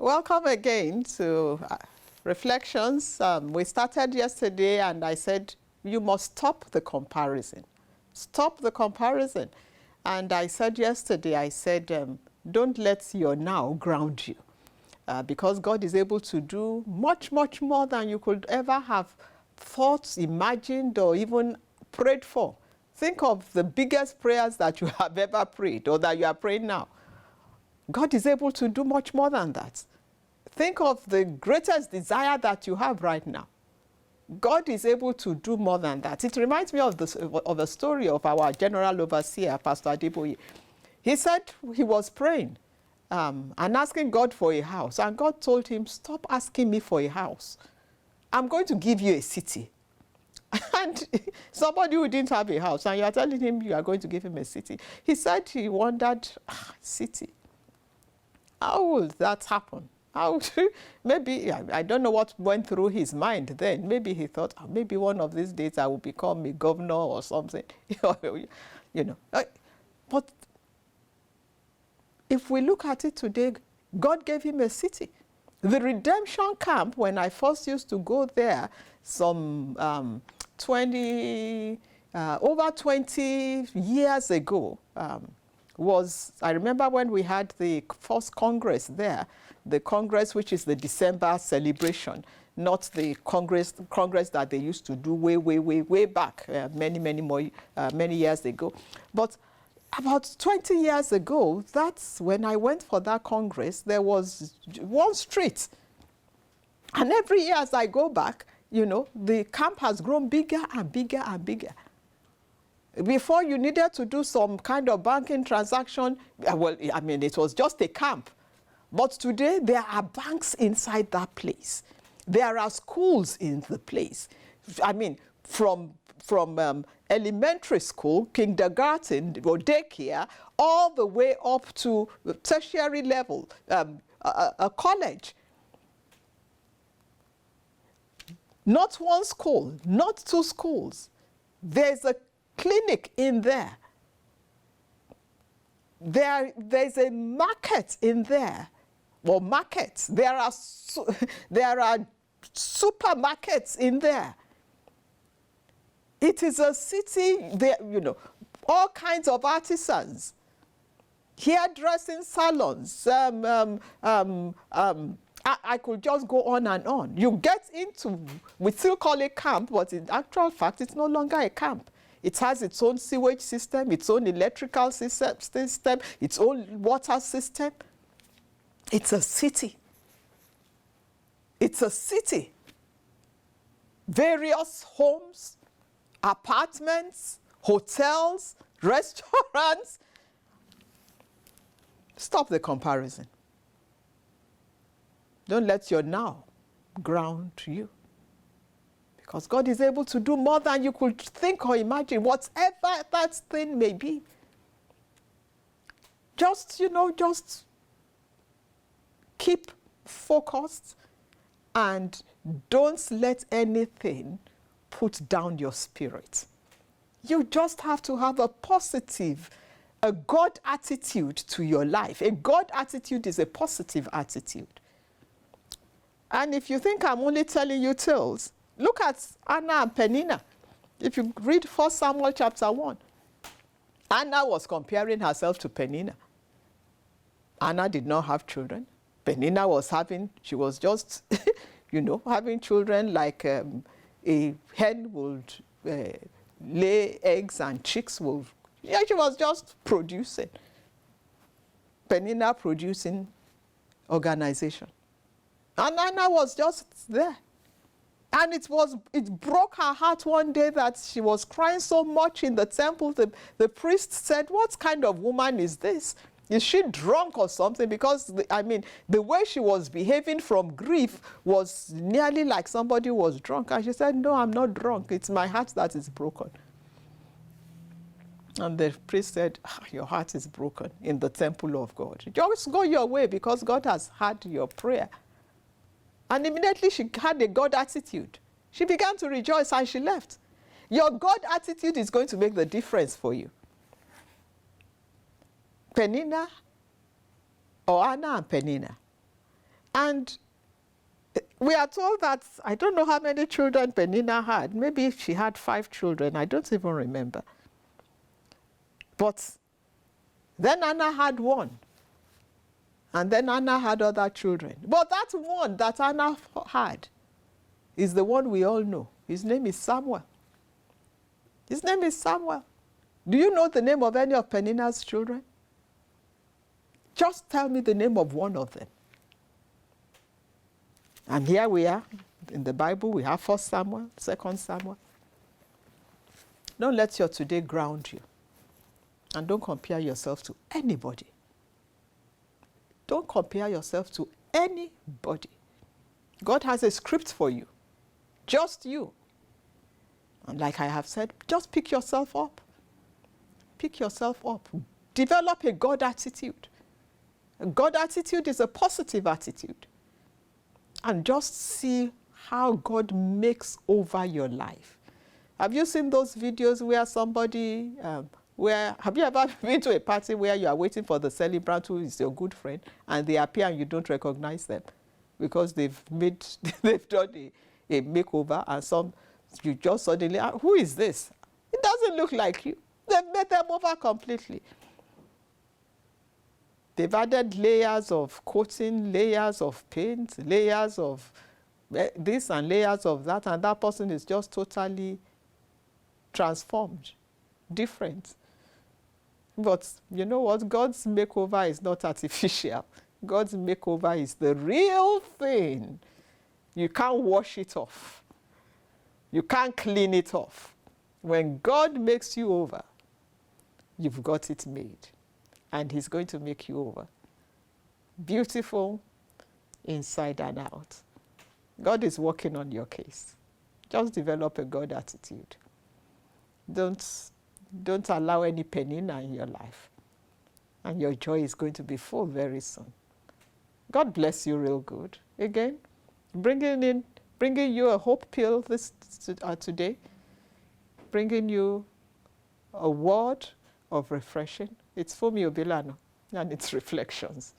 Welcome again to Reflections. We started yesterday and I said, you must stop the comparison. Stop the comparison. And I said yesterday, don't let your now ground you. Because God is able to do much, much more than you could ever have thought, imagined, or even prayed for. Think of the biggest prayers that you have ever prayed or that you are praying now. God is able to do much more than that. Think of the greatest desire that you have right now. God is able to do more than that. It reminds me of the story of our general overseer, Pastor Adeboye. He said he was praying and asking God for a house. And God told him, stop asking me for a house. I'm going to give you a city. And somebody who didn't have a house, and you are telling him you are going to give him a city. He said he wondered, city. How will that happen? Maybe, I don't know what went through his mind then. Maybe he thought, maybe one of these days I will become a governor or something. you know. But if we look at it today, God gave him a city. The redemption camp, when I first used to go there some over 20 years ago, I remember when we had the first Congress there, the Congress which is the December celebration, not the Congress that they used to do way back, many years ago. But about 20 years ago, that's when I went for that Congress, there was one street. And every year as I go back, the camp has grown bigger and bigger and bigger. Before you needed to do some kind of banking transaction, it was just a camp. But today, there are banks inside that place. There are schools in the place. From elementary school, kindergarten, or daycare, all the way up to tertiary level, a college. Not one school, not two schools. There's a clinic in there. There's a market in there. Well, markets. There are supermarkets in there. It is a city, there, all kinds of artisans, hairdressing salons. I could just go on and on. You get into, we still call it camp, but in actual fact, it's no longer a camp. It has its own sewage system, its own electrical system, its own water system. It's a city. It's a city. Various homes, apartments, hotels, restaurants. Stop the comparison. Don't let your now ground you. Because God is able to do more than you could think or imagine, whatever that thing may be. Just keep focused and don't let anything put down your spirit. You just have to have a positive, a God attitude to your life. A God attitude is a positive attitude. And if you think I'm only telling you tales, look at Anna and Peninnah. If you read 1 Samuel chapter 1, Anna was comparing herself to Peninnah. Anna did not have children. Peninnah she was just, having children like a hen would lay eggs and chicks will, she was just producing. Peninnah producing organization. And Anna was just there. And it broke her heart one day that she was crying so much in the temple. The priest said, what kind of woman is this? Is she drunk or something? Because, the way she was behaving from grief was nearly like somebody who was drunk. And she said, no, I'm not drunk. It's my heart that is broken. And the priest said, your heart is broken in the temple of God. Just go your way because God has heard your prayer. And immediately she had a God attitude. She began to rejoice and she left. Your God attitude is going to make the difference for you. Peninnah, or Anna and Peninnah. And we are told that, I don't know how many children Peninnah had. Maybe she had 5 children. I don't even remember. But then Anna had 1. And then Anna had other children. But that one that Anna had is the one we all know. His name is Samuel. His name is Samuel. Do you know the name of any of Peninnah's children? Just tell me the name of one of them. And here we are. In the Bible, we have 1 Samuel, 2 Samuel. Don't let your today ground you. And don't compare yourself to anybody. Don't compare yourself to anybody. God has a script for you. Just you. And like I have said, just pick yourself up. Pick yourself up. Develop a God attitude. A God attitude is a positive attitude. And just see how God makes over your life. Have you seen those videos where somebody, have you ever been to a party where you are waiting for the celebrant who is your good friend and they appear and you don't recognize them because they've done a makeover, and you just suddenly, who is this? It doesn't look like you. They've made them over completely. They've added layers of coating, layers of paint, layers of this and layers of that, and that person is just totally transformed, different. But you know what? God's makeover is not artificial. God's makeover is the real thing. You can't wash it off. You can't clean it off. When God makes you over, you've got it made. And he's going to make you over. Beautiful inside and out. God is working on your case. Just develop a God attitude. Don't allow any Peninnah in your life. And your joy is going to be full very soon. God bless you real good. Again, bringing you a hope pill today, bringing you a word of refreshing. It's Fumi Obilano and it's Reflections.